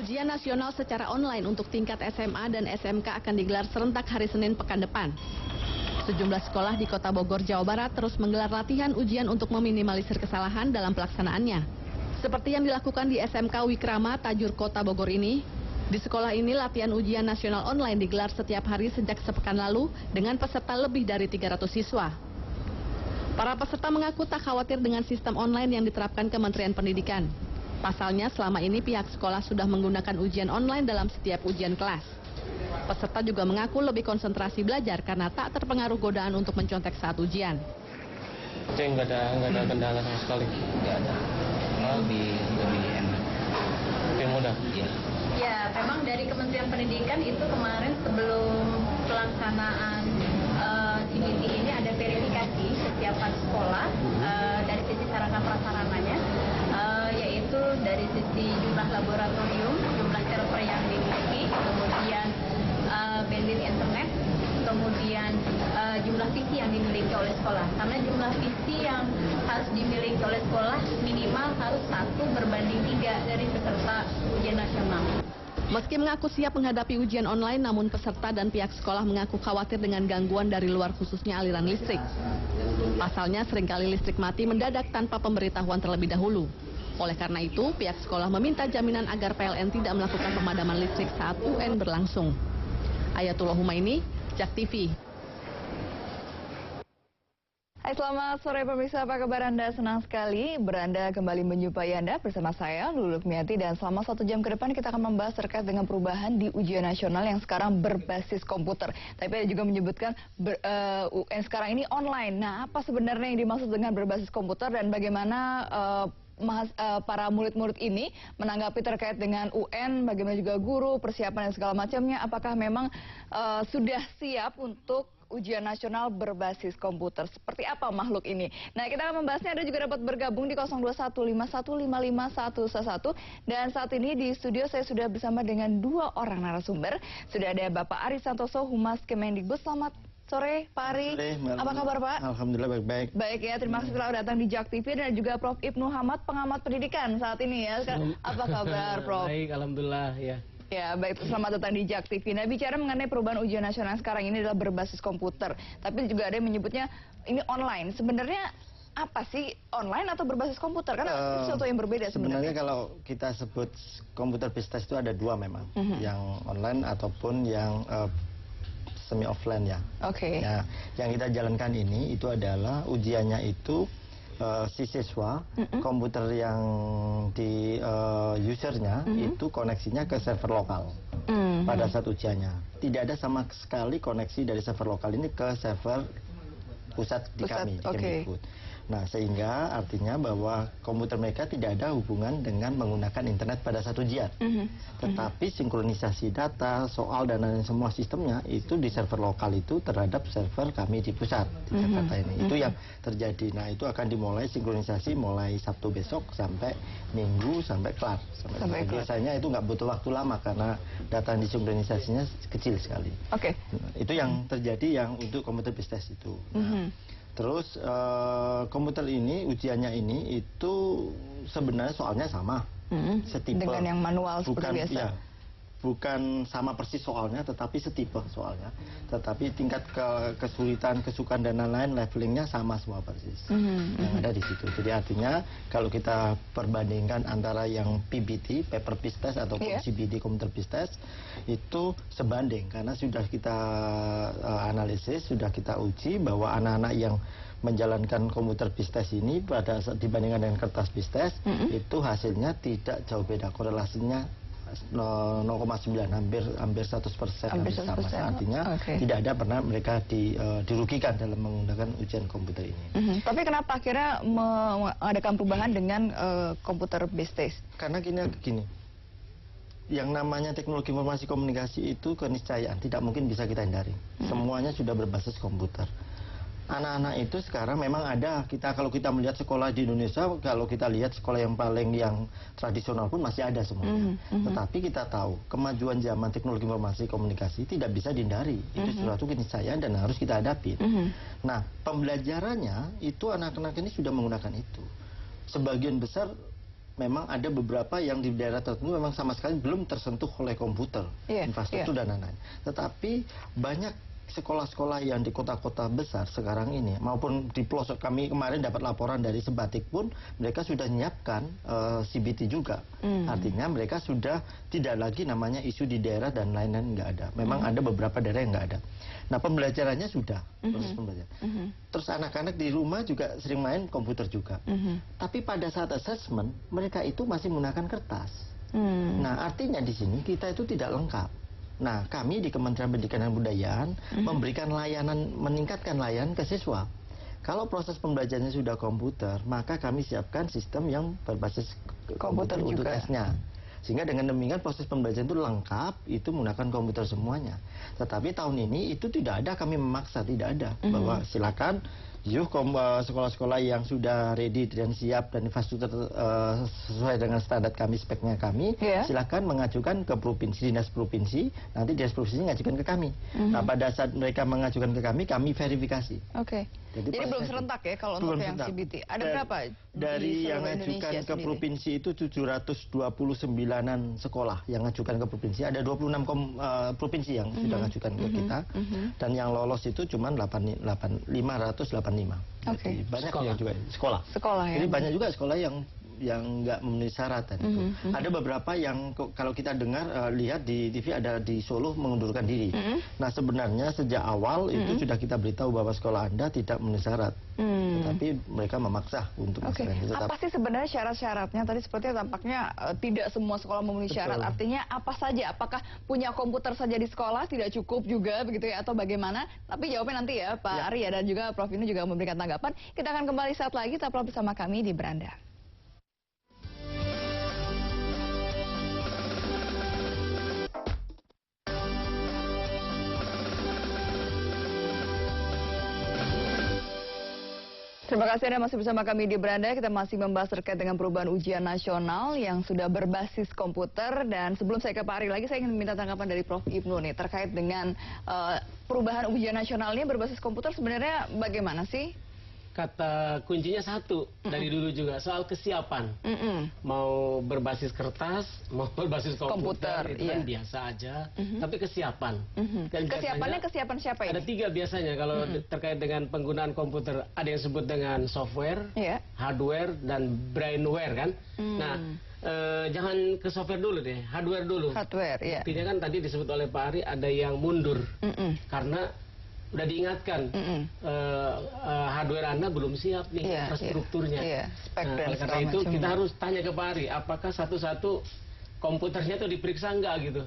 Ujian nasional secara online untuk tingkat SMA dan SMK akan digelar serentak hari Senin pekan depan. Sejumlah sekolah di Kota Bogor, Jawa Barat terus menggelar latihan ujian untuk meminimalisir kesalahan dalam pelaksanaannya. Seperti yang dilakukan di SMK Wikrama, Tajur, Kota Bogor ini. Di sekolah ini latihan ujian nasional online digelar setiap hari sejak sepekan lalu dengan peserta lebih dari 300 siswa. Para peserta mengaku tak khawatir dengan sistem online yang diterapkan Kementerian Pendidikan. Pasalnya selama ini pihak sekolah sudah menggunakan ujian online dalam setiap ujian kelas. Peserta juga mengaku lebih konsentrasi belajar karena tak terpengaruh godaan untuk mencontek saat ujian. Nggak ada kendala sama sekali. Nggak ada. Lebih enak. Lebih mudah. Iya. Ya, memang dari Kementerian Pendidikan itu kemarin sebelum pelaksanaan CBT ini ada verifikasi kesiapan sekolah dari sisi sarana prasarananya, yaitu dari sisi jumlah laboratorium, jumlah server yang dimiliki, kemudian bandwidth internet, kemudian jumlah visi yang dimiliki oleh sekolah. Karena jumlah visi yang harus dimiliki oleh sekolah minimal harus 1/3 dari peserta ujian nasional. Meski mengaku siap menghadapi ujian online, namun peserta dan pihak sekolah mengaku khawatir dengan gangguan dari luar khususnya aliran listrik. Pasalnya seringkali listrik mati mendadak tanpa pemberitahuan terlebih dahulu. Oleh karena itu, pihak sekolah meminta jaminan agar PLN tidak melakukan pemadaman listrik saat UN berlangsung. Ayatullah Humaini, JAK TV. Hai, selamat sore pemirsa, apa kabar Anda? Senang sekali beranda kembali menjumpai Anda bersama saya, Lulu Lukmiati, dan selama 1 jam ke depan kita akan membahas terkait dengan perubahan di ujian nasional yang sekarang berbasis komputer. Tapi ada juga menyebutkan UN sekarang ini online. Nah, apa sebenarnya yang dimaksud dengan berbasis komputer dan bagaimana para murid-murid ini menanggapi terkait dengan UN, bagaimana juga guru, persiapan dan segala macamnya, apakah memang sudah siap untuk ujian nasional berbasis komputer. Seperti apa makhluk ini? Nah, kita akan membahasnya. Anda juga dapat bergabung di 0215155111. Dan saat ini di studio saya sudah bersama dengan 2 orang narasumber. Sudah ada Bapak Ari Santoso, Humas Kemendikbud. Selamat sore, Pak Ari. Apa kabar, Pak? Alhamdulillah baik-baik. Baik ya, terima kasih telah datang di JAK TV, dan juga Prof. Ibnu Hamad, pengamat pendidikan saat ini ya. Apa kabar, Prof? Baik, alhamdulillah ya. Ya, baik, selamat datang di JAK TV. Nah, bicara mengenai perubahan ujian nasional sekarang ini adalah berbasis komputer. Tapi juga ada yang menyebutnya ini online. Sebenarnya apa sih, online atau berbasis komputer? Karena sesuatu yang berbeda sebenarnya. Sebenarnya kalau kita sebut komputer based test itu ada 2 memang. Yang online ataupun yang semi offline ya. Oke. Nah, yang kita jalankan ini itu adalah ujiannya itu si siswa, komputer yang di usernya itu koneksinya ke server lokal pada saat ujiannya. Tidak ada sama sekali koneksi dari server lokal ini ke server pusat di kami, di Kemdikbud. Nah, sehingga artinya bahwa komputer mereka tidak ada hubungan dengan menggunakan internet pada saat ujian. Tetapi sinkronisasi data, soal, dan lain semua sistemnya itu di server lokal itu terhadap server kami di pusat, di Jakarta ini. Itu yang terjadi. Nah, itu akan dimulai sinkronisasi mulai Sabtu besok sampai Minggu sampai kelar. Sampai biasanya itu nggak butuh waktu lama karena data yang disinkronisasinya kecil sekali. Oke. Nah, itu yang terjadi yang untuk komputer based test itu. Terus komputer ini, ujiannya ini itu sebenarnya soalnya sama, setipe. Dengan yang manual seperti biasa. Ya, bukan sama persis soalnya, tetapi setipe soalnya. Tetapi tingkat kesulitan, kesukaan dan lain-lain levelingnya sama semua persis. Yang ada di situ. Jadi artinya kalau kita perbandingkan antara yang PBT, paper based test, atau CBT, computer based test, itu sebanding karena sudah kita analisis, sudah kita uji bahwa anak-anak yang menjalankan komputer based test ini pada saat dibandingkan dengan kertas based test itu hasilnya tidak jauh beda, korelasinya 0,9, hampir 100%, hampir sama. Artinya tidak ada pernah mereka dirugikan dalam menggunakan ujian komputer ini. Tapi kenapa akhirnya mengadakan perubahan dengan komputer based test? Karena gini, yang namanya teknologi informasi komunikasi itu keniscayaan tidak mungkin bisa kita hindari. Semuanya sudah berbasis komputer. Anak-anak itu sekarang memang ada, kalau kita melihat sekolah di Indonesia, kalau kita lihat sekolah yang tradisional pun masih ada semuanya. Tetapi kita tahu kemajuan zaman teknologi informasi komunikasi tidak bisa dihindari. Itu suatu keniscayaan dan harus kita hadapi. Nah, pembelajarannya itu anak-anak ini sudah menggunakan itu. Sebagian besar memang ada beberapa yang di daerah tertentu memang sama sekali belum tersentuh oleh komputer, infrastruktur dan lain-lain. Tetapi banyak sekolah-sekolah yang di kota-kota besar sekarang ini maupun di pelosok, kami kemarin dapat laporan dari Sebatik pun mereka sudah menyiapkan CBT juga. Artinya mereka sudah tidak lagi namanya isu di daerah dan lain-lain, nggak ada. Memang ada beberapa daerah yang nggak ada. Nah, pembelajarannya sudah proses pembelajaran. Terus anak-anak di rumah juga sering main komputer juga. Tapi pada saat assessment mereka itu masih menggunakan kertas. Nah, artinya di sini kita itu tidak lengkap. Nah, kami di Kementerian Pendidikan dan Kebudayaan memberikan layanan, meningkatkan layanan ke siswa. Kalau proses pembelajarannya sudah komputer, maka kami siapkan sistem yang berbasis komputer untuk tesnya. Sehingga dengan demikian proses pembelajaran itu lengkap, itu menggunakan komputer semuanya. Tetapi tahun ini itu tidak ada, kami memaksa, tidak ada. Bahwa silakan yuk sekolah-sekolah yang sudah ready dan siap dan infrastruktur sesuai dengan standar kami, speknya kami, silakan mengajukan ke provinsi, dinas provinsi, nanti dinas provinsi mengajukan ke kami. Nah, pada saat mereka mengajukan ke kami verifikasi. Jadi belum serentak ya kalau untuk yang CBT. Ada berapa? Dari yang mengajukan ke provinsi itu 729-an sekolah yang mengajukan ke provinsi. Ada 26 provinsi yang sudah mengajukan ke kita. Dan yang lolos itu cuma 585. Jadi banyak yang juga sekolah. Jadi banyak juga sekolah yang nggak memenuhi syarat tadi itu. Ada beberapa yang kalau kita dengar lihat di TV ada di Solo mengundurkan diri. Nah, sebenarnya sejak awal itu sudah kita beritahu bahwa sekolah Anda tidak memenuhi syarat. Tetapi mereka memaksa untuk Apa sih sebenarnya syarat-syaratnya? Tadi sepertinya tampaknya tidak semua sekolah memenuhi syarat. Artinya apa saja? Apakah punya komputer saja di sekolah tidak cukup juga begitu ya, atau bagaimana? Tapi jawabnya nanti ya Pak Ari dan juga Prof Vinu juga memberikan tanggapan. Kita akan kembali saat lagi, tetaplah bersama kami di Beranda. Terima kasih Anda masih bersama kami di Beranda. Kita masih membahas terkait dengan perubahan ujian nasional yang sudah berbasis komputer. Dan sebelum saya ke Pak Ari lagi, saya ingin minta tanggapan dari Prof Ibnu nih terkait dengan perubahan ujian nasional ini berbasis komputer. Sebenarnya bagaimana sih? Kata kuncinya satu dari dulu juga, soal kesiapan. Mau berbasis kertas, mau berbasis komputer itu kan biasa aja. Tapi kesiapan. Kesiapannya kesiapan siapa ini? Ada 3 biasanya kalau terkait dengan penggunaan komputer. Ada yang disebut dengan software, hardware, dan brainware kan. Nah, jangan ke software dulu deh, hardware dulu. Artinya kan tadi disebut oleh Pak Ari ada yang mundur. Karena udah diingatkan hardware Anda belum siap nih, infrastrukturnya. Oleh karena itu kita harus tanya ke Pak Ari, apakah satu-satu komputernya tuh diperiksa enggak gitu.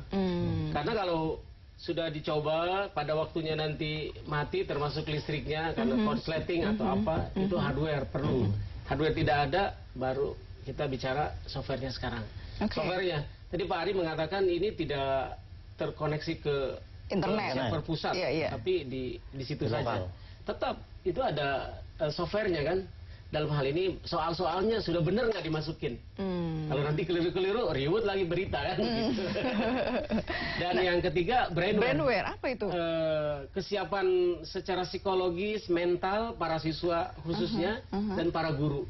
Karena kalau sudah dicoba pada waktunya nanti mati termasuk listriknya karena korsleting atau apa, itu hardware perlu. Hardware tidak ada, baru kita bicara softwarenya sekarang. Softwarenya, tadi Pak Ari mengatakan ini tidak terkoneksi ke internet, server pusat, tapi di situ saja. Tetap itu ada softwarenya kan. Dalam hal ini soal-soalnya sudah benar nggak dimasukin. Kalau nanti keliru-keliru, ribut lagi berita kan. Gitu. Dan yang ketiga brainware. Apa itu? Kesiapan secara psikologis, mental para siswa khususnya dan para guru.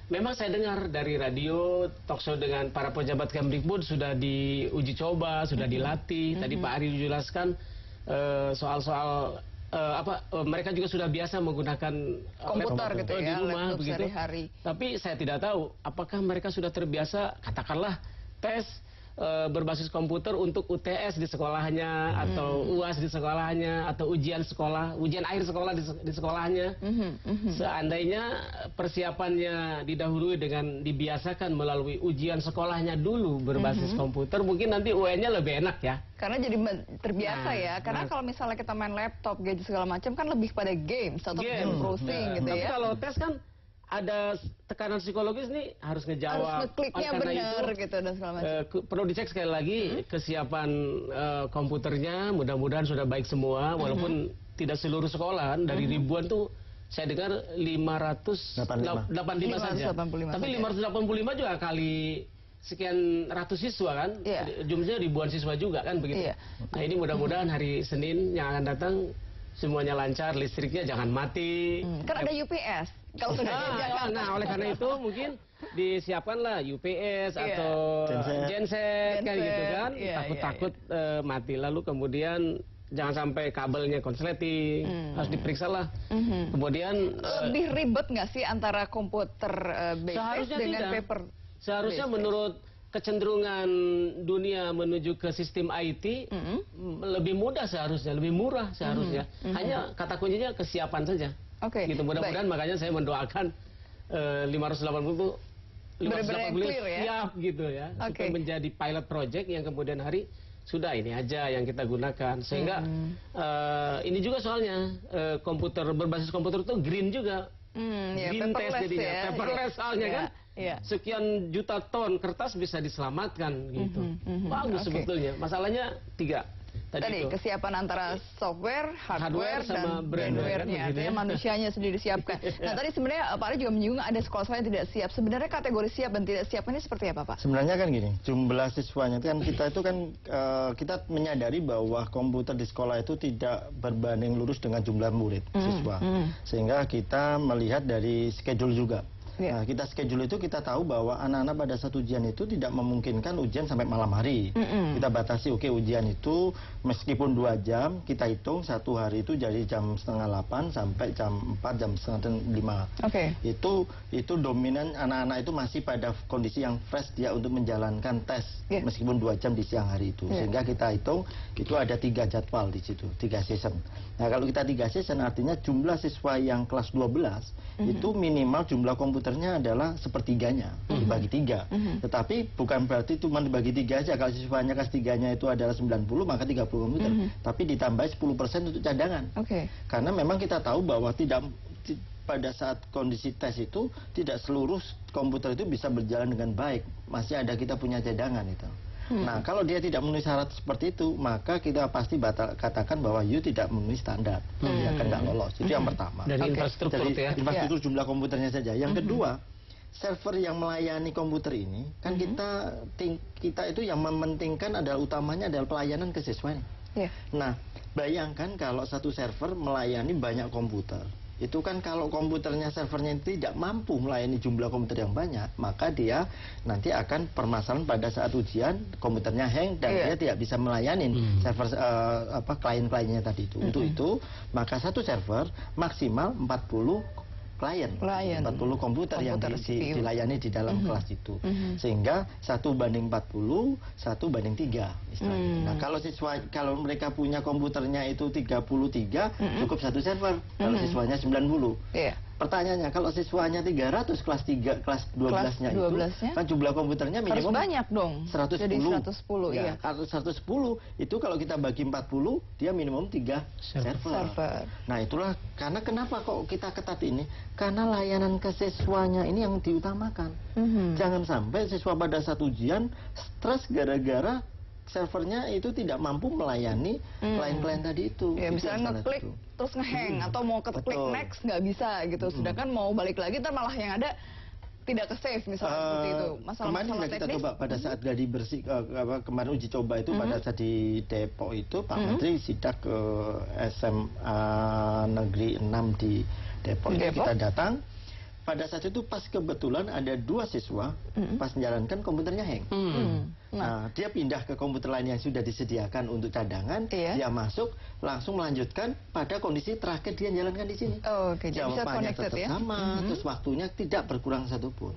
Memang saya dengar dari radio, talkshow dengan para pejabat Kemdikbud sudah diuji coba, sudah dilatih. Tadi Pak Ari dijelaskan soal-soal mereka juga sudah biasa menggunakan komputer gitu ya, di rumah begitu. Sehari-hari. Tapi saya tidak tahu apakah mereka sudah terbiasa, katakanlah tes berbasis komputer untuk UTS di sekolahnya, atau UAS di sekolahnya, atau ujian sekolah, ujian akhir sekolah di sekolahnya. Seandainya persiapannya didahului dengan dibiasakan melalui ujian sekolahnya dulu berbasis komputer, mungkin nanti UN-nya lebih enak ya. Karena jadi terbiasa ya. Karena kalau misalnya kita main laptop, gadget segala macam kan lebih pada games atau game browsing gitu ya. Tapi kalau tes kan ada tekanan psikologis nih, harus ngejawab. Harus ngekliknya benar gitu dan segala macam. Perlu dicek sekali lagi kesiapan komputernya, mudah-mudahan sudah baik semua, walaupun tidak seluruh sekolah, dari ribuan tuh saya dengar 585 saja. Tapi 585 juga kali sekian ratus siswa kan, jumlahnya ribuan siswa juga kan begitu. Nah ini mudah-mudahan hari Senin yang akan datang semuanya lancar, listriknya jangan mati. Kan ada UPS. Kalau sudah nah, oleh karena itu mungkin disiapkanlah UPS atau genset kan gitu kan, takut-takut mati. Lalu kemudian jangan sampai kabelnya konsleting, harus diperiksa lah. Kemudian lebih ribet nggak sih antara komputer base dengan paper? Seharusnya menurut kecenderungan dunia menuju ke sistem IT lebih mudah seharusnya, lebih murah seharusnya. Hanya kata kuncinya kesiapan saja. Gitu, mudah-mudahan makanya saya mendoakan 580 siap gitu ya, supaya menjadi pilot project yang kemudian hari sudah ini aja yang kita gunakan, sehingga ini juga soalnya komputer berbasis komputer itu green juga, green test jadinya, paperless soalnya kan. Sekian juta ton kertas bisa diselamatkan gitu. Bagus sebetulnya. Masalahnya 3. Tadi kesiapan antara software, hardware dan brainware-nya, artinya manusianya sendiri disiapkan. Nah, tadi sebenarnya Pak Ali juga menyinggung ada sekolah-sekolah yang tidak siap. Sebenarnya kategori siap dan tidak siap ini seperti apa, Pak? Sebenarnya kan gini, jumlah siswanya kan kita kita menyadari bahwa komputer di sekolah itu tidak berbanding lurus dengan jumlah murid siswa. Sehingga kita melihat dari schedule juga. Nah, kita schedule itu kita tahu bahwa anak-anak pada saat ujian itu tidak memungkinkan ujian sampai malam hari. Kita batasi, ujian itu meskipun 2 jam, kita hitung 1 hari itu jadi jam 7:30 sampai jam 4, jam 4:30. Itu dominan anak-anak itu masih pada kondisi yang fresh dia untuk menjalankan tes meskipun 2 jam di siang hari itu. Sehingga kita hitung itu ada 3 jadwal di situ, 3 season. Nah, kalau kita 3 season artinya jumlah siswa yang kelas 12 itu minimal jumlah komputernya adalah sepertiganya, dibagi 3. Tetapi bukan berarti cuma dibagi 3 aja. Kalau siswanya kelas 3-nya itu adalah 90, maka 30 komputer. Tapi ditambah 10% untuk cadangan. Karena memang kita tahu bahwa pada saat kondisi tes itu tidak seluruh komputer itu bisa berjalan dengan baik. Masih ada kita punya cadangan itu. Nah, kalau dia tidak memenuhi syarat seperti itu, maka kita pasti katakan bahwa you tidak memenuhi standar, dia akan nggak lolos. Itu yang pertama. Dari infrastruktur, infrastruktur jumlah komputernya saja. Yang kedua, server yang melayani komputer ini, kan kita itu yang mementingkan adalah utamanya adalah pelayanan ke siswa. Nah, bayangkan kalau satu server melayani banyak komputer. Itu kan kalau komputernya, servernya tidak mampu melayani jumlah komputer yang banyak, maka dia nanti akan permasalahan pada saat ujian, komputernya hang dan dia tidak bisa melayani server klien-kliennya tadi itu. Untuk itu, maka satu server maksimal 40 klien, 40 komputer yang dilayani di dalam kelas itu. Sehingga 1:40, 1:3 istilahnya. Nah, kalau mereka punya komputernya itu 33, cukup satu server. Kalau siswanya 90. Pertanyaannya, kalau siswanya 300 kelas 3, kelas 12-nya itu, kan jumlah komputernya minimum harus banyak dong. 110. Jadi 110, ya. Kalau 110 itu kalau kita bagi 40, dia minimum 3 server. Nah, itulah karena kenapa kok kita ketat ini? Karena layanan ke siswanya ini yang diutamakan. Jangan sampai siswa pada saat ujian stres gara-gara servernya itu tidak mampu melayani klien-klien tadi itu. Ya, misalnya ngeklik terus ngehang atau mau klik next nggak bisa gitu. Sedangkan mau balik lagi ntar malah yang ada tidak ke save misalnya seperti itu. Kemarin kita coba pada saat gladi bersih kemarin uji coba itu pada saat di Depok itu Pak Menteri sidak ke SMA Negeri 6 di Depok. Kita datang. Pada saat itu pas kebetulan ada 2 siswa pas menjalankan komputernya hang. Nah, dia pindah ke komputer lain yang sudah disediakan untuk cadangan. Dia masuk langsung melanjutkan pada kondisi terakhir dia menjalankan di sini. Jawabannya tetap sama, terus waktunya tidak berkurang satupun.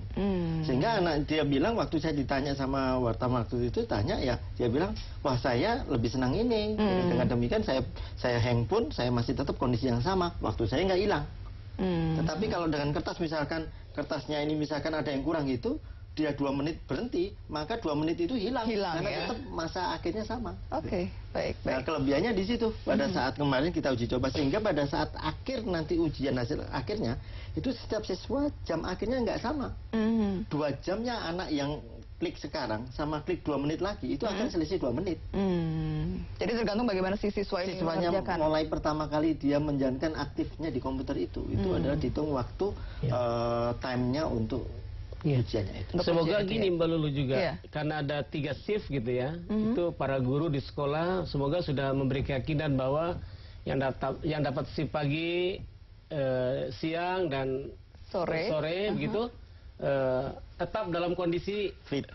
Sehingga dia bilang waktu saya ditanya sama wartawan waktu itu dia bilang, wah saya lebih senang ini. Dengan demikian saya hang pun saya masih tetap kondisi yang sama. Waktu saya nggak hilang. Tetapi kalau dengan kertas misalkan kertasnya ini misalkan ada yang kurang gitu, dia 2 menit berhenti, maka 2 menit itu hilang karena tetap masa akhirnya sama. Baik. Nah, kelebihannya di situ pada saat kemarin kita uji coba, sehingga pada saat akhir nanti ujian hasil akhirnya itu setiap siswa jam akhirnya nggak sama. 2 jamnya anak yang klik sekarang sama klik 2 menit lagi itu akan selisih 2 menit. Jadi tergantung bagaimana si siswa ini mengerjakan. Mulai pertama kali dia menjalankan aktifnya di komputer itu adalah dihitung waktu time-nya untuk ujiannya itu. Semoga gini Mbak Lulu juga, karena ada 3 shift gitu ya, itu para guru di sekolah semoga sudah memberi keyakinan bahwa yang dapat shift pagi, siang dan sore begitu. Tetap dalam kondisi fit,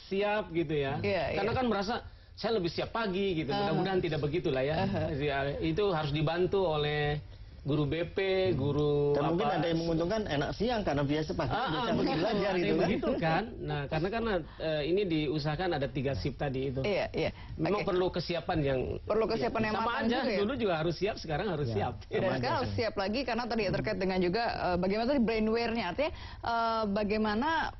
siap gitu ya. Karena kan merasa saya lebih siap pagi gitu. Mudah-mudahan tidak begitulah ya. Itu harus dibantu oleh guru BP, guru dan mungkin ada yang menguntungkan enak siang karena biasa pagi belajar gitu kan. Begitu kan. Nah, karena ini diusahakan ada 3 shift tadi itu. Memang perlu kesiapan yang yang sama matang aja. juga ya? Dulu juga harus siap, sekarang harus siap. Dan sekarang harus siap lagi karena tadi terkait dengan juga bagaimana tadi brainware-nya, artinya bagaimana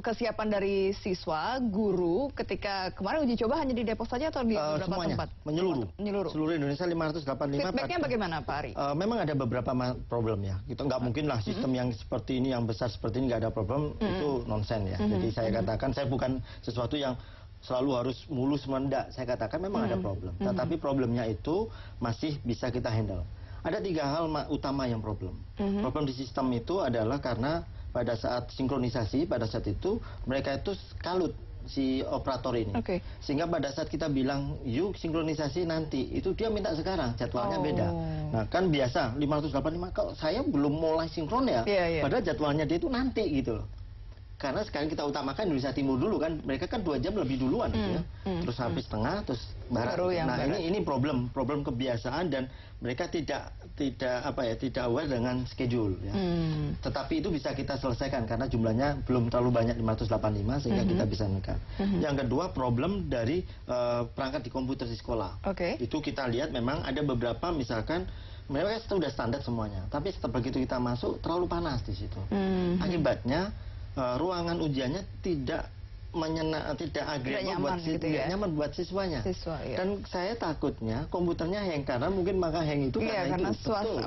kesiapan dari siswa, guru ketika kemarin uji coba hanya di Depok saja atau di beberapa semuanya, tempat? Menyeluruh. Seluruh Indonesia 585. Feedbacknya bagaimana Pak Ari? Memang ada beberapa problem ya. Kita nggak mungkin lah sistem yang seperti ini, yang besar seperti ini nggak ada problem, itu nonsen ya. Jadi saya katakan, saya bukan sesuatu yang selalu harus mulus mendak. Saya katakan memang ada problem. Tetapi problemnya itu masih bisa kita handle. Ada 3 hal utama yang problem. Problem di sistem itu adalah karena pada saat sinkronisasi, pada saat itu mereka itu kalut si operator ini. Sehingga pada saat kita bilang yuk sinkronisasi nanti, itu dia minta sekarang, jadwalnya beda. Nah kan biasa 585, kalau saya belum mulai sinkron ya, padahal jadwalnya dia itu nanti gitu loh. Karena sekarang kita utamakan Indonesia Timur dulu kan, mereka kan 2 jam lebih duluan gitu ya. Terus habis tengah, terus barat. Nah ini problem kebiasaan, dan mereka tidak aware dengan schedule ya. Tetapi itu bisa kita selesaikan karena jumlahnya belum terlalu banyak 585 sehingga kita bisa menekan. Yang kedua, problem dari perangkat di komputer di sekolah. Itu kita lihat memang ada beberapa, misalkan mereka sudah standar semuanya, tapi setelah begitu kita masuk terlalu panas di situ. Akibatnya ruangan ujiannya tidak nyaman buat siswanya. Dan saya takutnya komputernya hang, karena mungkin maka hang itu karena suhu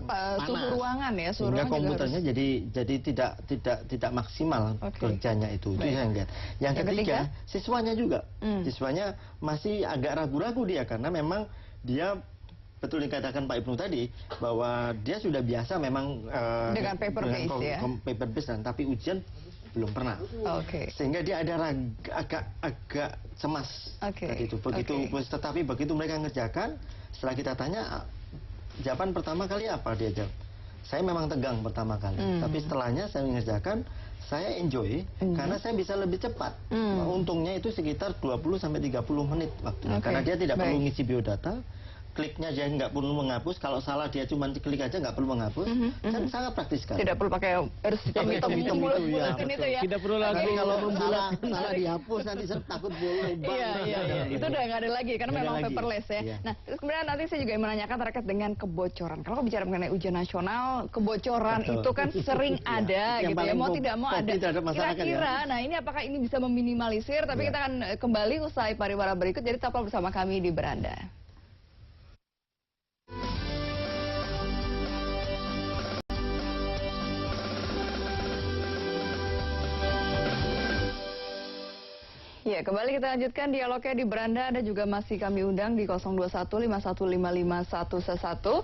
ruangan ya, sehingga komputernya jadi tidak maksimal kerjanya itu. Itu yang lihat. Yang ketiga, siswanya juga. Siswanya masih agak ragu-ragu dia, karena memang dia betul dikatakan Pak Ibnu tadi bahwa dia sudah biasa memang dengan paper base, tapi ujian belum pernah. Sehingga dia ada agak cemas tadi itu. Tetapi begitu mereka ngerjakan, setelah kita tanya jawaban pertama kali apa, dia jawab, saya memang tegang pertama kali, tapi setelahnya saya mengerjakan, saya enjoy karena saya bisa lebih cepat. Untungnya itu sekitar 20-30 menit waktunya, karena dia tidak perlu ngisi biodata. Kliknya dia nggak perlu menghapus, kalau salah dia cuma klik aja nggak perlu menghapus, kan sangat praktis sekali. Tidak perlu pakai hitam-hitam itu ya. Tidak perlu lagi kalau membulat salah dihapus, nanti saya takut boleh. Itu udah nggak ada lagi karena memang paperless ya. Nah, terus kemudian nanti saya juga menanyakan terkait dengan kebocoran. Kalau bicara mengenai ujian nasional, kebocoran itu kan sering ada gitu ya. Mau tidak mau ada. Kira-kira, nah ini apakah ini bisa meminimalisir? Tapi kita akan kembali usai pariwara berikut. Jadi tetaplah bersama kami di Beranda. Ya, kembali kita lanjutkan dialognya di Beranda. Anda juga masih kami undang di 02151551111.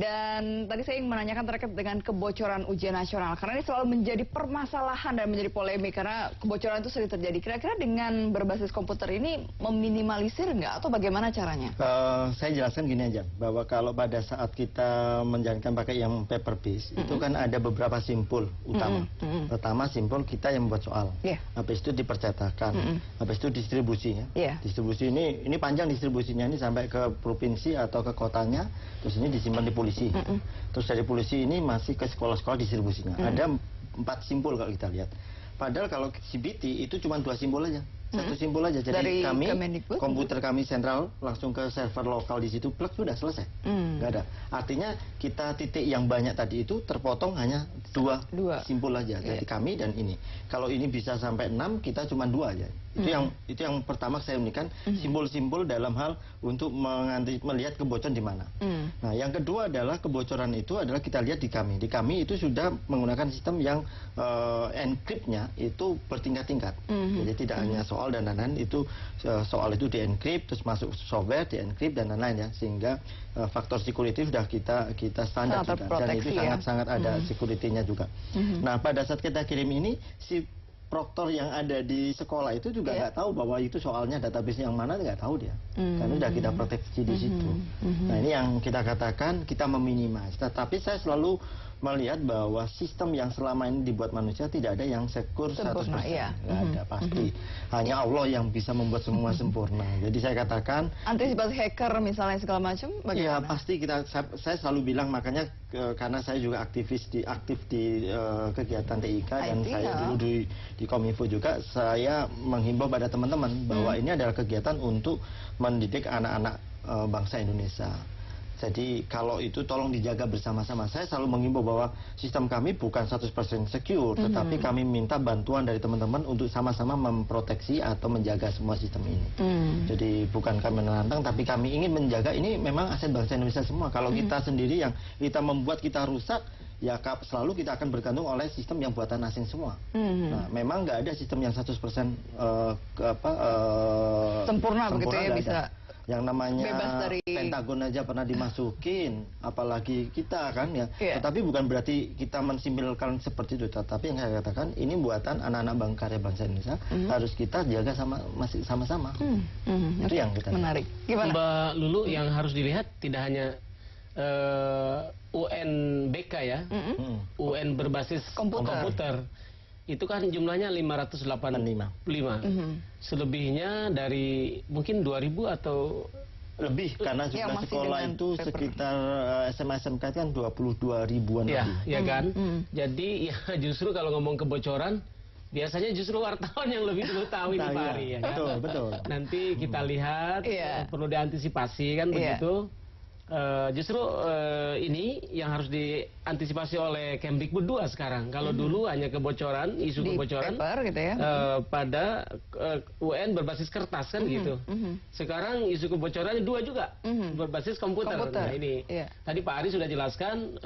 Dan tadi saya ingin menanyakan terkait dengan kebocoran ujian nasional, karena ini selalu menjadi permasalahan dan menjadi polemik karena kebocoran itu sering terjadi. Kira-kira dengan berbasis komputer ini meminimalisir nggak atau bagaimana caranya? Saya jelaskan gini aja, bahwa kalau pada saat kita menjalankan pakai yang paper base, itu kan ada beberapa simpul utama. Pertama, simpul kita yang membuat soal. Habis itu dipercetakan. Habis itu distribusinya. Distribusi ini panjang distribusinya, ini sampai ke provinsi atau ke kotanya, terus ini disimpan di polisi. Terus dari polisi ini masih ke sekolah-sekolah distribusinya. Ada 4 simpul kalau kita lihat. Padahal kalau CBT itu cuma 2 simpul aja. Satu simpul aja. Jadi dari kami, komputer kami sentral langsung ke server lokal di situ, plug, sudah selesai. Nggak ada. Artinya kita titik yang banyak tadi itu terpotong hanya 2 simpul aja. Jadi kami dan ini. Kalau ini bisa sampai 6, kita cuma 2 aja. Itu yang pertama saya unikan, simbol-simbol dalam hal untuk melihat kebocoran di mana. Nah, yang kedua adalah kebocoran itu adalah kita lihat di kami. Di kami itu sudah menggunakan sistem yang encrypt-nya itu bertingkat-tingkat. Jadi tidak hanya soal dan lain-lain, itu soal itu di-encrypt, terus masuk software di-encrypt dan lain-lain ya, sehingga faktor security sudah kita standar juga. Dan itu sangat-sangat ada security-nya juga. Nah, pada saat kita kirim ini, si proktor yang ada di sekolah itu juga nggak tahu bahwa itu soalnya database yang mana, nggak tahu dia, karena sudah kita proteksi di situ. Nah, ini yang kita katakan kita meminimasi. Tetapi saya selalu melihat bahwa sistem yang selama ini dibuat manusia tidak ada yang secure 100%. Iya. Nggak ada, pasti. Hanya Allah yang bisa membuat semua sempurna. Jadi saya katakan... Antisipasi hacker misalnya segala macam, bagaimana? Iya, pasti saya selalu bilang, makanya karena saya juga aktif di kegiatan TIK dan saya dulu di Kominfo juga, saya menghimbau pada teman-teman bahwa ini adalah kegiatan untuk mendidik anak-anak bangsa Indonesia. Jadi kalau itu tolong dijaga bersama-sama. Saya selalu mengimbau bahwa sistem kami bukan 100% secure, tetapi kami minta bantuan dari teman-teman untuk sama-sama memproteksi atau menjaga semua sistem ini. Jadi bukan kami menantang, tapi kami ingin menjaga. Ini memang aset bangsa Indonesia semua. Kalau kita sendiri yang kita membuat kita rusak, ya selalu kita akan bergantung oleh sistem yang buatan asing semua. Nah, memang nggak ada sistem yang 100% sempurna begitu ya, bisa. Yang namanya Pentagon aja pernah dimasukin, apalagi kita kan ya. Tetapi bukan berarti kita mensimpulkan seperti itu. Tapi yang saya katakan, ini buatan anak-anak karya bangsa Indonesia, harus kita jaga sama-sama. Itu yang kita menarik. Gimana? Mbak Lulu, yang harus dilihat tidak hanya UNBK ya, UN berbasis komputer. Itu kan jumlahnya 585. Selebihnya dari mungkin 2000 atau lebih, karena jumlah sekolah itu sekitar SMA SMK kan 22 ribuan ya, lebih. Ya kan? Jadi ya justru kalau ngomong kebocoran, biasanya justru wartawan yang lebih dulu tahu ini Pak Ari, ya kan? Betul. Nanti kita lihat, perlu diantisipasi kan begitu. Justru ini yang harus diantisipasi oleh Kemdikbud 2 sekarang. Kalau dulu hanya kebocoran, isu kebocoran paper, gitu ya. Pada UN berbasis kertas kan gitu. Sekarang isu kebocoran 2 juga, berbasis komputer. Nah ini tadi Pak Ari sudah jelaskan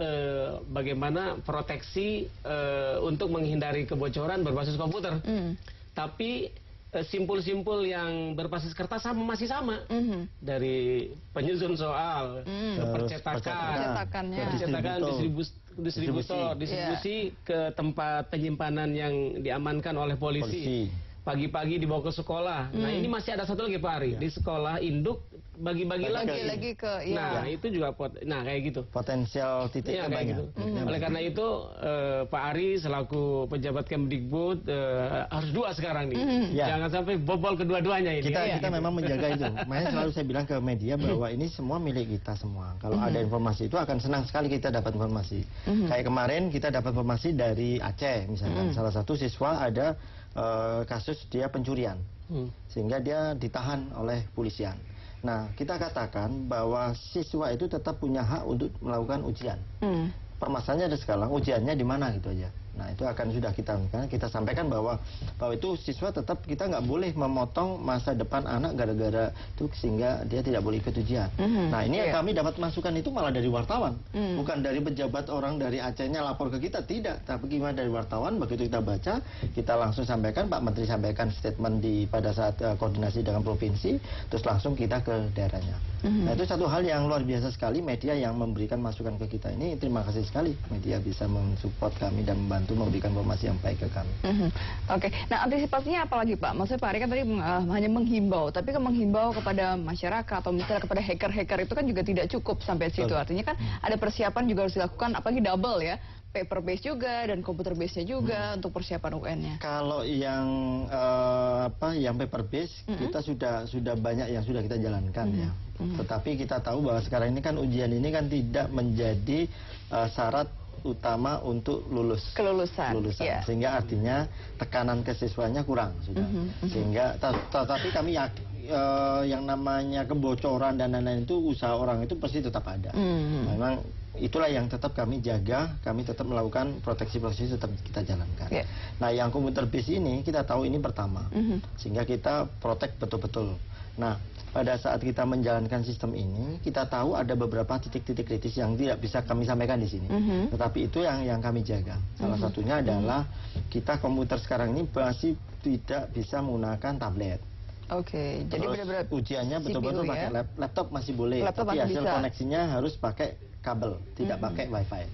bagaimana proteksi untuk menghindari kebocoran berbasis komputer. Tapi simpul-simpul yang berbasis kertas masih sama, dari penyusun soal, percetakan, distributor, distribusi ke tempat penyimpanan yang diamankan oleh polisi. Pagi-pagi dibawa ke sekolah. Nah ini masih ada satu lagi Pak Ari, di sekolah induk bagi-bagi lagi ke itu juga kayak gitu. Potensial titiknya banyak. Gitu. Oleh karena itu Pak Ari selaku pejabat Kemdikbud harus 2 sekarang nih. Jangan sampai bobol kedua-duanya ini. Kita memang menjaga itu. Makanya selalu saya bilang ke media bahwa ini semua milik kita semua. Kalau ada informasi itu akan senang sekali kita dapat informasi. Kayak kemarin kita dapat informasi dari Aceh misalkan. Salah satu siswa ada kasus dia pencurian, sehingga dia ditahan oleh polisian. Nah, kita katakan bahwa siswa itu tetap punya hak untuk melakukan ujian. Permasalahannya ada sekarang, ujiannya di mana gitu aja. Nah, itu akan sudah kita sampaikan bahwa itu siswa tetap, kita nggak boleh memotong masa depan anak gara-gara itu sehingga dia tidak boleh ikut ujian. Nah, ini yang kami dapat masukan itu malah dari wartawan, bukan dari pejabat orang dari Acehnya lapor ke kita, tidak. Tapi gimana dari wartawan, begitu kita baca, kita langsung sampaikan, Pak Menteri sampaikan statement pada saat koordinasi dengan provinsi, terus langsung kita ke daerahnya. Nah, itu satu hal yang luar biasa sekali, media yang memberikan masukan ke kita ini. Terima kasih sekali media bisa mensupport kami dan membantu memberikan informasi yang baik ke kami. Oke, nah antisipasinya apa lagi Pak? Maksudnya Pak Ari kan tadi hanya menghimbau, tapi kan menghimbau kepada masyarakat atau misalnya kepada hacker-hacker itu kan juga tidak cukup sampai situ. Artinya kan ada persiapan juga harus dilakukan, apalagi double ya, paper base juga dan komputer base-nya juga untuk persiapan UN-nya. Kalau yang yang paper base kita sudah banyak yang sudah kita jalankan ya. Tetapi kita tahu bahwa sekarang ini kan ujian ini kan tidak menjadi syarat utama untuk kelulusan. Sehingga artinya tekanan ke siswanya kurang sudah. Sehingga tetapi kami yang namanya kebocoran dan lain-lain itu usaha orang itu pasti tetap ada. Memang itulah yang tetap kami jaga, kami tetap melakukan proteksi tetap kita jalankan. Nah, yang komputer base ini kita tahu ini pertama. Sehingga kita protect betul-betul. Nah, pada saat kita menjalankan sistem ini, kita tahu ada beberapa titik-titik kritis yang tidak bisa kami sampaikan di sini. Tetapi itu yang kami jaga. Salah satunya adalah kita komputer sekarang ini masih tidak bisa menggunakan tablet. Oke, jadi benar-benar ujiannya betul-betul pakai laptop masih boleh, tapi hasil koneksinya harus pakai kabel, tidak pakai wifi.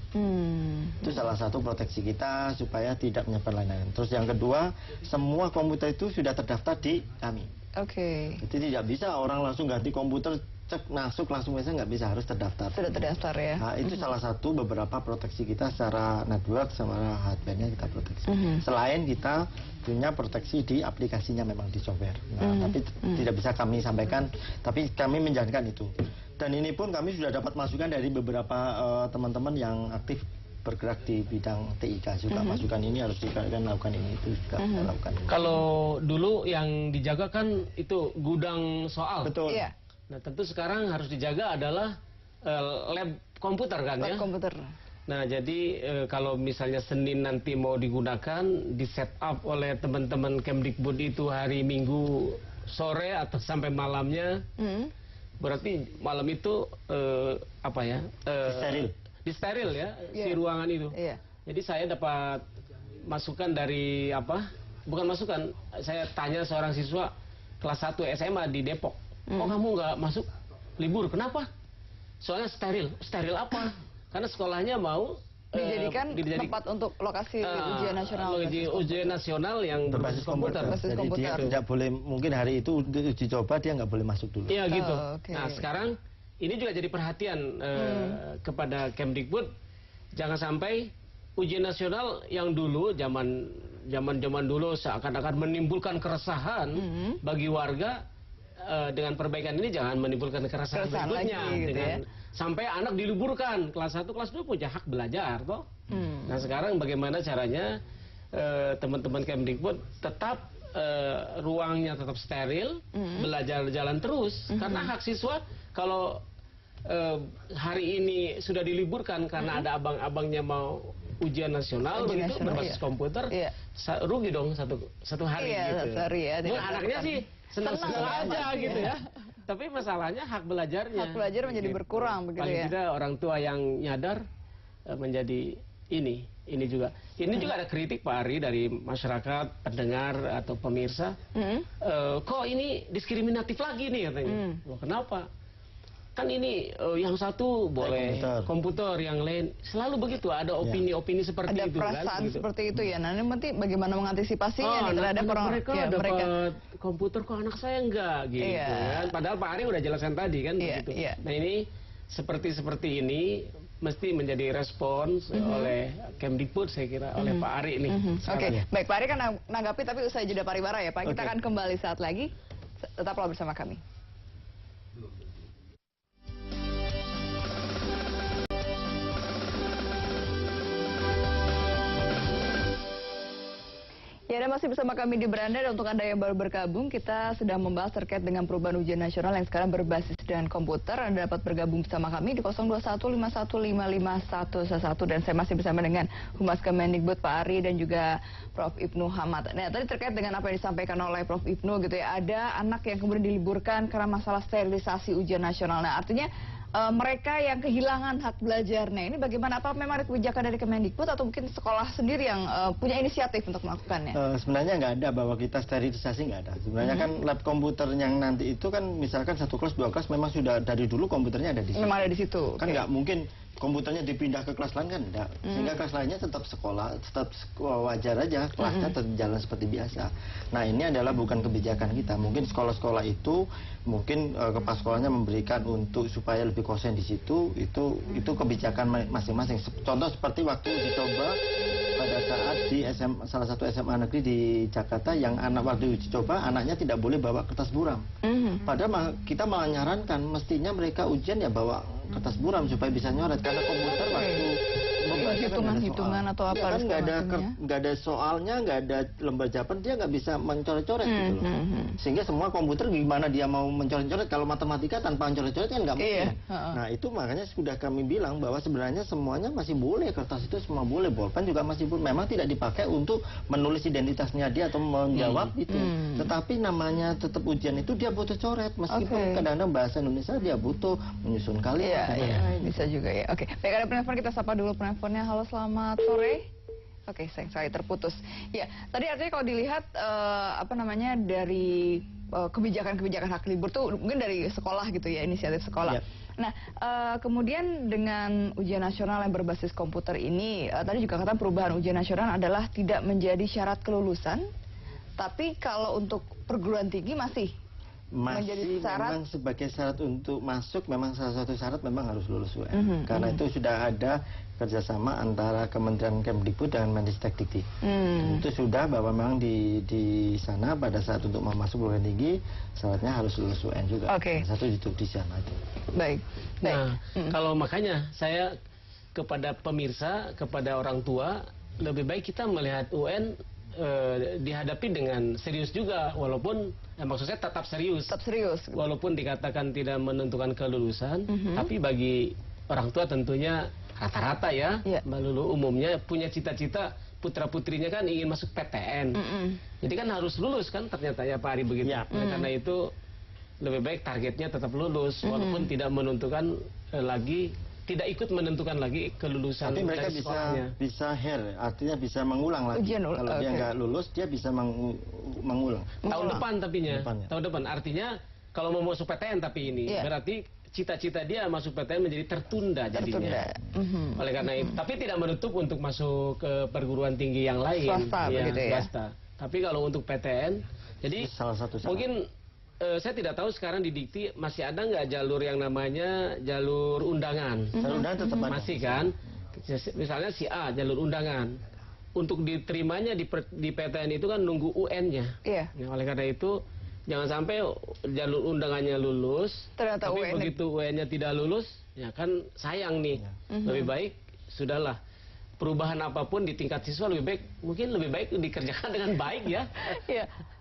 Itu salah satu proteksi kita supaya tidak menyebar lain-lain. Terus yang kedua, semua komputer itu sudah terdaftar di kami. Jadi tidak bisa orang langsung ganti komputer cek masuk langsung misalnya nggak bisa, harus terdaftar. Sudah terdaftar ya. Nah, itu salah satu beberapa proteksi kita secara network sama hardware-nya kita proteksi. Selain kita punya proteksi di aplikasinya memang di software. Nah, tapi tidak bisa kami sampaikan, tapi kami menjalankan itu. Dan ini pun kami sudah dapat masukan dari beberapa teman-teman yang aktif bergerak di bidang TIK juga. Masukan ini harus dilakukan ini, itu juga lakukan. Kalau dulu yang dijaga kan itu gudang soal. Betul. Iya. Nah, tentu sekarang harus dijaga adalah lab komputer kan ya? Lab komputer. Nah, jadi kalau misalnya Senin nanti mau digunakan, di set up oleh teman-teman Kemdikbud itu hari Minggu sore atau sampai malamnya, berarti malam itu disteril ya, si ruangan itu. Jadi saya dapat masukan dari bukan masukan, saya tanya seorang siswa kelas 1 SMA di Depok. Kok kamu nggak masuk libur? Kenapa? Soalnya steril. Steril apa? Karena sekolahnya mau dijadikan tempat untuk lokasi ujian nasional. Ujian nasional yang berbasis komputer. Jadi dia tidak boleh, mungkin hari itu uji coba dia nggak boleh masuk dulu. Iya gitu. Nah sekarang ini juga jadi perhatian kepada Kemdikbud. Jangan sampai ujian nasional yang dulu zaman dulu seakan-akan menimbulkan keresahan bagi warga. Dengan perbaikan ini jangan menimbulkan kekerasan berikutnya gitu dengan sampai anak diliburkan kelas 1 kelas 2 punya hak belajar toh. Nah sekarang bagaimana caranya teman-teman Kemdikbud tetap ruangnya tetap steril, belajar jalan terus karena hak siswa kalau hari ini sudah diliburkan karena ada abang-abangnya mau ujian nasional begitu berbasis komputer, rugi dong satu hari gitu. Anaknya sih senang aja gitu ya. Tapi masalahnya hak belajarnya. Hak belajar menjadi berkurang begitu ya. Paling tidak orang tua yang nyadar menjadi ini juga. Ini juga ada kritik Pak Ari dari masyarakat, pendengar atau pemirsa. Kok ini diskriminatif lagi nih katanya. Loh, kenapa? Kan ini yang satu boleh komputer, yang lain selalu begitu, ada opini-opini seperti itu kan. Ada perasaan seperti itu ya. Nah, ini nanti bagaimana mengantisipasinya nih terhadap orang mereka dapat komputer kok anak saya enggak gitu kan. Padahal Pak Ari udah jelaskan tadi kan begitu. Nah, ini seperti ini mesti menjadi respons oleh Kemdikbud saya kira, oleh Pak Ari ini. Oke, baik Pak Ari kan menanggapi tapi usai jeda pariwara ya Pak. Kita akan kembali saat lagi. Tetaplah bersama kami. Ya, Anda masih bersama kami di Beranda, dan untuk Anda yang baru bergabung, kita sedang membahas terkait dengan perubahan ujian nasional yang sekarang berbasis dengan komputer. Anda dapat bergabung bersama kami di 0215155111 dan saya masih bersama dengan Humas Kemendikbud Pak Ari dan juga Prof. Ibnu Hamad. Nah, tadi terkait dengan apa yang disampaikan oleh Prof. Ibnu gitu ya, ada anak yang kemudian diliburkan karena masalah sterilisasi ujian nasional. Nah, artinya mereka yang kehilangan hak belajarnya ini bagaimana? Apa memang ada kebijakan dari Kemendikbud atau mungkin sekolah sendiri yang punya inisiatif untuk melakukannya? Sebenarnya nggak ada bahwa kita sterilisasi, nggak ada. Sebenarnya kan lab komputer yang nanti itu kan misalkan 1 kelas 2 kelas memang sudah dari dulu komputernya ada di situ. Memang ada di situ. Kan nggak mungkin komputernya dipindah ke kelas lain kan enggak. Sehingga kelas lainnya tetap sekolah, tetap wajar aja, kelasnya tetap jalan seperti biasa. Nah, ini adalah bukan kebijakan kita. Mungkin sekolah-sekolah itu mungkin kepala sekolahnya memberikan untuk supaya lebih konsen di situ, itu kebijakan masing-masing. Contoh seperti waktu dicoba pada saat di salah satu SMA negeri di Jakarta yang waktu uji coba anaknya tidak boleh bawa kertas buram. Padahal kita malah nyarankan mestinya mereka ujian ya bawa kertas buram supaya bisa nyoret, karena komputer waktu hitungan atau apa kan nggak ada soalnya, nggak ada lembar jawaban, dia nggak bisa mencoret-coret gitu loh. Sehingga semua komputer gimana dia mau mencoret-coret, kalau matematika tanpa mencoret-coret kan nggak mungkin. Nah, itu makanya sudah kami bilang bahwa sebenarnya semuanya masih boleh, kertas itu semua boleh, bolpen juga masih boleh. Memang tidak dipakai untuk menulis identitasnya dia atau menjawab itu. Tetapi namanya tetap ujian itu dia butuh coret, meskipun kadang-kadang bahasa Indonesia dia butuh menyusun kalimat. Bisa juga ya. Oke, baik, ada penelpon, kita sapa dulu penelponnya. Halo, selamat sore. Oke, sayang sekali terputus. Ya, tadi artinya kalau dilihat dari kebijakan-kebijakan hak libur tuh mungkin dari sekolah gitu ya, inisiatif sekolah. Nah, kemudian dengan ujian nasional yang berbasis komputer ini, tadi juga kata perubahan ujian nasional adalah tidak menjadi syarat kelulusan, tapi kalau untuk perguruan tinggi masih masih memang sebagai syarat untuk masuk, memang salah satu syarat memang harus lulus UN. Karena itu sudah ada kerjasama antara Kementerian Kemdikbud dengan Mendikbud. Itu sudah bahwa memang di sana pada saat untuk masuk perguruan tinggi syaratnya harus lulus UN juga. Satu itu di sana itu. Baik. Nah, kalau makanya saya kepada pemirsa, kepada orang tua, lebih baik kita melihat UN dihadapi dengan serius juga, walaupun maksud saya tetap serius. Walaupun dikatakan tidak menentukan kelulusan, tapi bagi orang tua tentunya rata-rata ya, Mbak Lulu, umumnya punya cita-cita putra-putrinya kan ingin masuk PTN. Jadi kan harus lulus kan ternyata ya Pak Ari begitu. Karena itu lebih baik targetnya tetap lulus, walaupun tidak menentukan lagi, tidak ikut menentukan lagi kelulusan. Tapi mereka bisa artinya bisa mengulang lagi. Kalau dia nggak lulus, dia bisa mengulang. Tahun depan tapinya. Tahun depan. Artinya kalau mau masuk PTN tapi ini berarti cita-cita dia masuk PTN menjadi tertunda jadinya. Oleh karena itu, tapi tidak menutup untuk masuk ke perguruan tinggi yang lain. Swasta. Tapi kalau untuk PTN, jadi salah satu mungkin saya tidak tahu sekarang di Dikti masih ada nggak jalur yang namanya jalur undangan. Jalur undangan tetap ada. Masih kan? Misalnya si A jalur undangan. Untuk diterimanya di PTN itu kan nunggu UN-nya. Oleh karena itu jangan sampai jalur undangannya lulus, tapi begitu UN-nya tidak lulus, ya kan sayang nih. Lebih baik sudahlah. Perubahan apapun di tingkat siswa mungkin lebih baik dikerjakan dengan baik ya.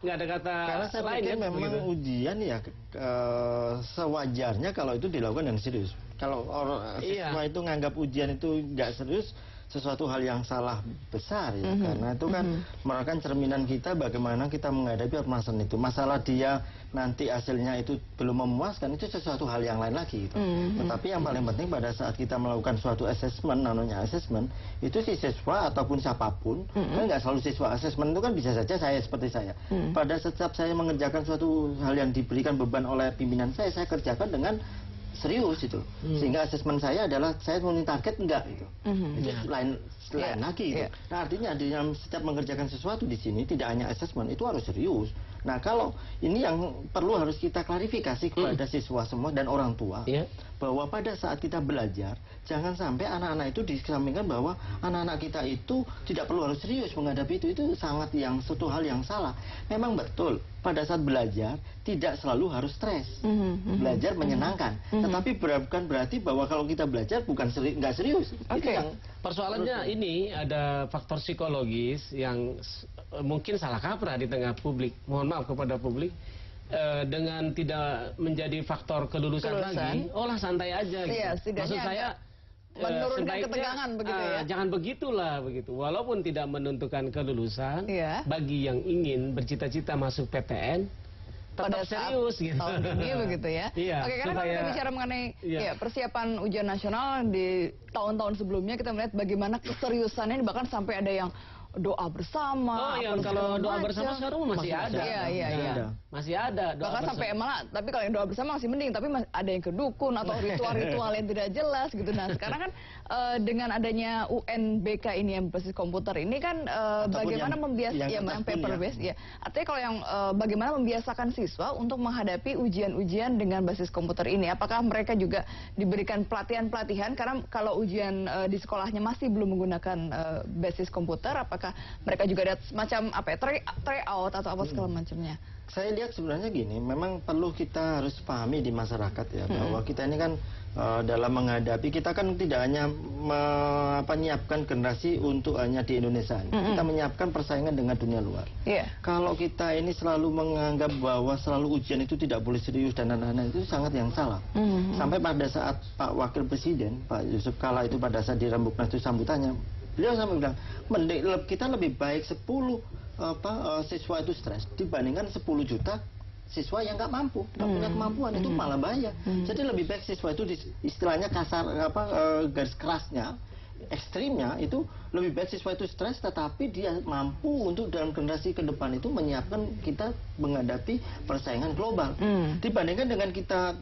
Nggak ada kata karena saya lain pikir memang begitu. Ujian ya sewajarnya kalau itu dilakukan dengan serius. Kalau siswa itu nganggap ujian itu nggak serius, sesuatu hal yang salah besar ya, karena itu kan merupakan cerminan kita bagaimana kita menghadapi permasalahan itu. Masalah dia nanti hasilnya itu belum memuaskan, itu sesuatu hal yang lain lagi gitu. Tetapi yang paling penting pada saat kita melakukan suatu assessment, namanya assessment, itu si siswa ataupun siapapun, kan nggak selalu siswa, assessment itu kan bisa saja saya seperti saya. Pada setiap saya mengerjakan suatu hal yang diberikan beban oleh pimpinan saya kerjakan dengan serius itu, sehingga asesmen saya adalah saya memenuhi target enggak gitu. Itu lain lagi gitu. Nah, artinya dalam setiap mengerjakan sesuatu di sini tidak hanya asesmen, itu harus serius. Nah, kalau ini yang perlu harus kita klarifikasi kepada siswa semua dan orang tua, bahwa pada saat kita belajar jangan sampai anak-anak itu dikesampingkan bahwa anak-anak kita itu tidak perlu harus serius menghadapi itu sangat suatu hal yang salah. Memang betul pada saat belajar tidak selalu harus stres. Belajar menyenangkan, tetapi bukan berarti bahwa kalau kita belajar nggak serius. Itu yang persoalannya ini ada faktor psikologis yang mungkin salah kaprah di tengah publik. Mohon maaf kepada publik. Dengan tidak menjadi faktor kelulusan lagi, santai aja gitu. Maksud saya menurunkan ketegangan begitu ya. Jangan begitulah begitu. Walaupun tidak menentukan kelulusan, bagi yang ingin bercita-cita masuk PTN tetap serius gitu. Tahun ini begitu ya. Oke, karena kalau kita bicara mengenai persiapan ujian nasional di tahun-tahun sebelumnya, kita melihat bagaimana keseriusannya, bahkan sampai ada yang doa bersama. Kalau doa bersama sekarang masih ada. Masih ada. Bahkan sampai malah, tapi kalau yang doa bersama masih mending, tapi ada yang ke dukun atau ritual-ritual yang tidak jelas gitu. Nah, sekarang kan dengan adanya UNBK ini yang berbasis komputer ini kan bagaimana membiasakan paper based ya. Artinya kalau yang bagaimana membiasakan siswa untuk menghadapi ujian-ujian dengan basis komputer ini. Apakah mereka juga diberikan pelatihan-pelatihan, karena kalau ujian di sekolahnya masih belum menggunakan basis komputer, apakah mereka juga ada semacam tryout atau apa segala macamnya? Saya lihat sebenarnya gini, memang perlu kita harus pahami di masyarakat ya, bahwa kita ini kan dalam menghadapi, kita kan tidak hanya menyiapkan generasi untuk hanya di Indonesia, kita menyiapkan persaingan dengan dunia luar. Kalau kita ini selalu menganggap bahwa selalu ujian itu tidak boleh serius dan lain-lain, itu sangat yang salah. Sampai pada saat Pak Wakil Presiden, Pak Yusuf Kala itu pada saat di Rembuknas itu sambutannya, beliau sampai bilang, kita lebih baik 10 siswa itu stres dibandingkan 10 juta siswa yang nggak mampu, nggak punya kemampuan, itu malah bahaya. Jadi lebih baik siswa itu istilahnya kasar, garis kerasnya, ekstrimnya itu lebih baik siswa itu stres, tetapi dia mampu untuk dalam generasi ke depan itu menyiapkan kita menghadapi persaingan global. Dibandingkan dengan kita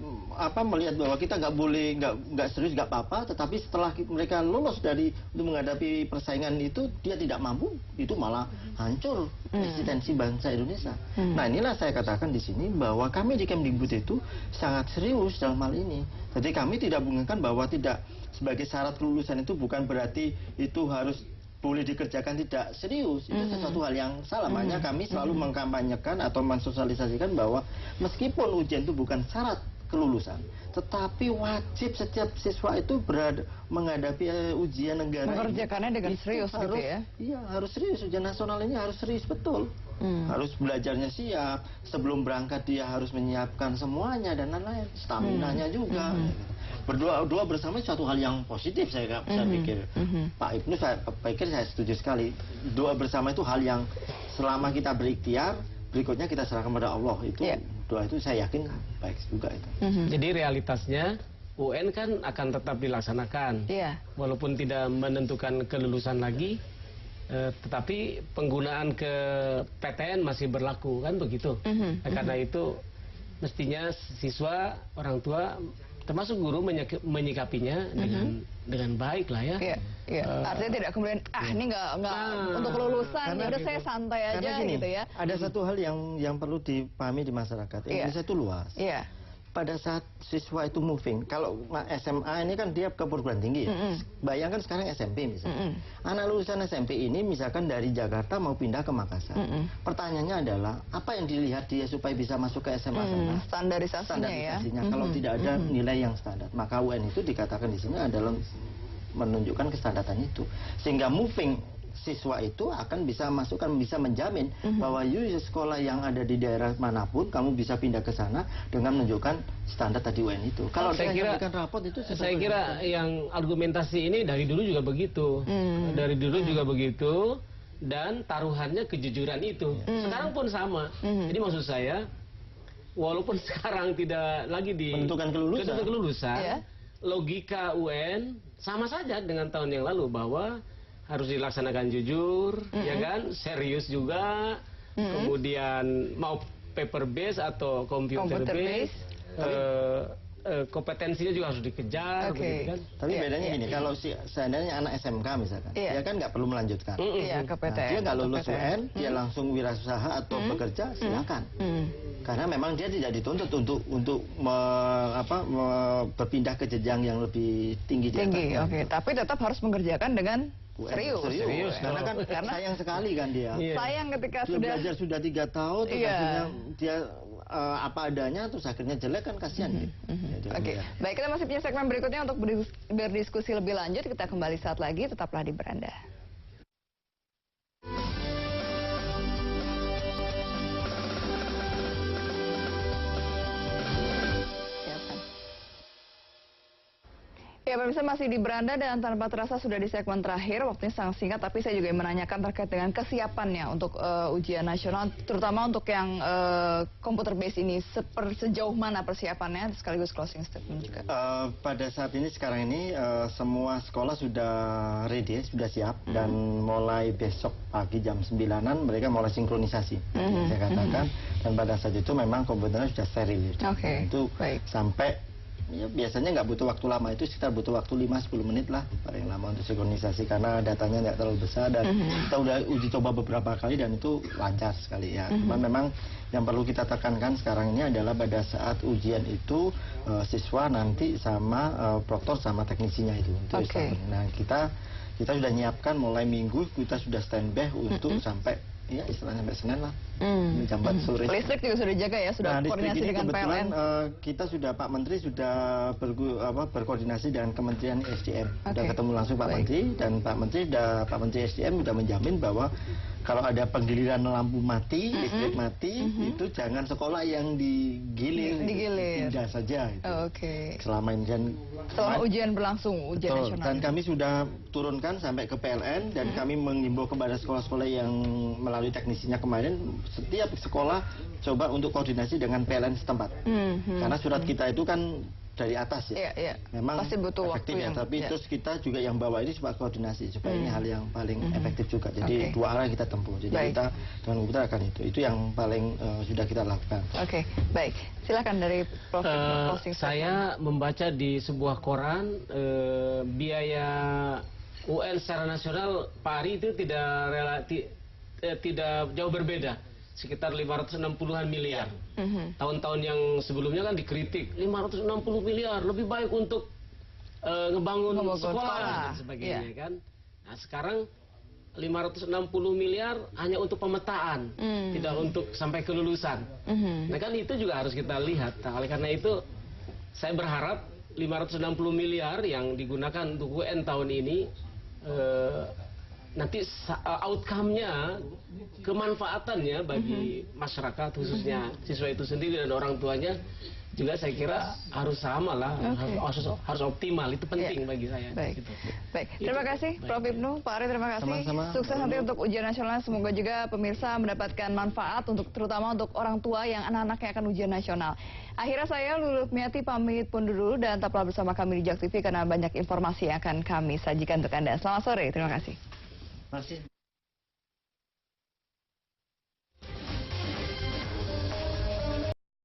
melihat bahwa kita nggak boleh, nggak serius, nggak apa-apa, tetapi setelah mereka lolos untuk menghadapi persaingan itu, dia tidak mampu, itu malah hancur eksistensi bangsa Indonesia. Nah, inilah saya katakan di sini bahwa kami di Kemdikbud itu sangat serius dalam hal ini. Jadi kami tidak mengatakan bahwa tidak sebagai syarat kelulusan itu bukan berarti itu harus boleh dikerjakan tidak serius. Itu sesuatu hal yang salah. Makanya kami selalu mengkampanyekan atau mensosialisasikan bahwa meskipun ujian itu bukan syarat kelulusan, tetapi wajib setiap siswa itu menghadapi ujian negara. Mengerjakannya dengan serius gitu ya? Iya, harus serius. Ujian nasional ini harus serius betul. Harus belajarnya siap. Sebelum berangkat dia harus menyiapkan semuanya dan lain-lain. Stamina-nya juga. Berdoa bersama suatu hal yang positif saya pikir. Pak Ibnu saya pikir saya setuju sekali. Doa bersama itu hal yang selama kita berikhtiar, berikutnya kita serahkan kepada Allah. Itu doa itu saya yakin baik juga itu. Jadi realitasnya UN kan akan tetap dilaksanakan. Walaupun tidak menentukan kelulusan lagi, tetapi penggunaan ke PTN masih berlaku kan begitu. Karena itu mestinya siswa, orang tua, termasuk guru menyikapinya dengan baik lah ya. Artinya tidak kemudian ini nggak untuk kelulusan, udah saya santai aja gini, gitu ya. Ada satu hal yang perlu dipahami di masyarakat. Indonesia itu luas. Pada saat siswa itu moving, kalau SMA ini kan dia ke perguruan tinggi ya. Bayangkan sekarang SMP misalnya. Anak lulusan SMP ini misalkan dari Jakarta mau pindah ke Makassar. Pertanyaannya adalah, apa yang dilihat dia supaya bisa masuk ke SMA sana? Standarisasinya ya. Kalau tidak ada nilai yang standar, maka UN itu dikatakan di sini adalah menunjukkan kestandaran itu. Sehingga moving siswa itu akan bisa masukkan, bisa menjamin bahwa sekolah yang ada di daerah manapun kamu bisa pindah ke sana dengan menunjukkan standar tadi UN itu. Kalau saya kira yang argumentasi ini dari dulu juga begitu. Dari dulu juga begitu, dan taruhannya kejujuran itu. Sekarang pun sama. Jadi maksud saya, walaupun sekarang tidak lagi di menentukan kelulusan, logika UN sama saja dengan tahun yang lalu bahwa harus dilaksanakan jujur, ya kan, serius juga, kemudian mau paper base atau computer base, kompetensinya juga harus dikejar, begitu kan. Tapi bedanya gini, kalau seandainya anak SMK misalkan, dia kan nggak perlu melanjutkan. Ke PTN. Dia nggak lulus UN, dia langsung wirausaha atau bekerja, silakan. Karena memang dia tidak dituntut untuk berpindah ke jenjang yang lebih tinggi. Tapi tetap harus mengerjakan dengan serius. Karena sayang sekali kan dia. Sayang ketika dia belajar sudah 3 tahun, terus akhirnya dia apa adanya, terus akhirnya jelek kan, kasihan. Baik, kita masih punya segmen berikutnya untuk berdiskusi lebih lanjut. Kita kembali saat lagi, tetaplah di Beranda. Ya, pemirsa, masih di Beranda dan tanpa terasa sudah di segmen terakhir. Waktunya sangat singkat, tapi saya juga menanyakan terkait dengan kesiapannya untuk ujian nasional, terutama untuk yang komputer base ini. Sejauh mana persiapannya, sekaligus closing statement juga. Pada saat ini, sekarang ini, semua sekolah sudah ready, sudah siap. Dan mulai besok pagi jam 9-an, mereka mulai sinkronisasi, saya katakan. Dan pada saat itu memang komputernya sudah steril. Itu sampai... Ya, biasanya nggak butuh waktu lama, itu sekitar butuh waktu 5-10 menit lah paling lama untuk sinkronisasi, karena datanya nggak terlalu besar dan kita udah uji coba beberapa kali dan itu lancar sekali ya. Cuman memang yang perlu kita tekankan sekarang ini adalah pada saat ujian itu siswa nanti sama proktor sama teknisinya itu. Nah, kita sudah nyiapkan mulai minggu, kita sudah standby untuk sampai ya istilahnya sampai Senin lah, jam 4 sore. Listrik juga sudah jaga ya, sudah koordinasi dengan PLN. Kita sudah, Pak Menteri sudah berkoordinasi dengan Kementerian SDM. Sudah ketemu langsung Pak Menteri, dan Pak Menteri SDM sudah menjamin bahwa kalau ada penggiliran lampu mati, listrik mati, itu jangan sekolah yang digilir. Pindah saja. Selama ini selama ujian berlangsung, ujian nasional. Dan kami sudah turunkan sampai ke PLN, dan kami mengimbau kepada sekolah-sekolah yang melalui teknisinya kemarin, setiap sekolah coba untuk koordinasi dengan PLN setempat. Karena surat kita itu kan dari atas ya. Memang pasti butuh efektifnya, tapi terus kita juga yang bawa ini supaya koordinasi supaya ini hal yang paling efektif juga. Jadi dua arah kita tempuh. Jadi kita dengan komputer akan itu yang paling sudah kita lakukan. Oke, baik. Silakan dari Prof. Saya membaca di sebuah koran biaya UN secara nasional Pak Ari itu tidak jauh berbeda, sekitar 560-an miliar. Tahun-tahun yang sebelumnya kan dikritik 560 miliar lebih baik untuk ngebangun sekolah dan sebagainya kan. Nah sekarang 560 miliar hanya untuk pemetaan, tidak untuk sampai kelulusan. Nah kan itu juga harus kita lihat. Nah, oleh karena itu saya berharap 560 miliar yang digunakan untuk UN tahun ini nanti outcome-nya, kemanfaatannya bagi masyarakat khususnya siswa itu sendiri dan orang tuanya juga saya kira harus sama lah, harus optimal, itu penting bagi saya. Baik, terima kasih Prof. Ibnu, Pak Ari terima kasih. Sukses nanti untuk ujian nasional, semoga juga pemirsa mendapatkan manfaat terutama untuk orang tua yang anak-anaknya akan ujian nasional. Akhirnya saya Luluh Miati pamit pun dulu dan tetaplah bersama kami di JAK TV karena banyak informasi yang akan kami sajikan untuk Anda. Selamat sore, terima kasih.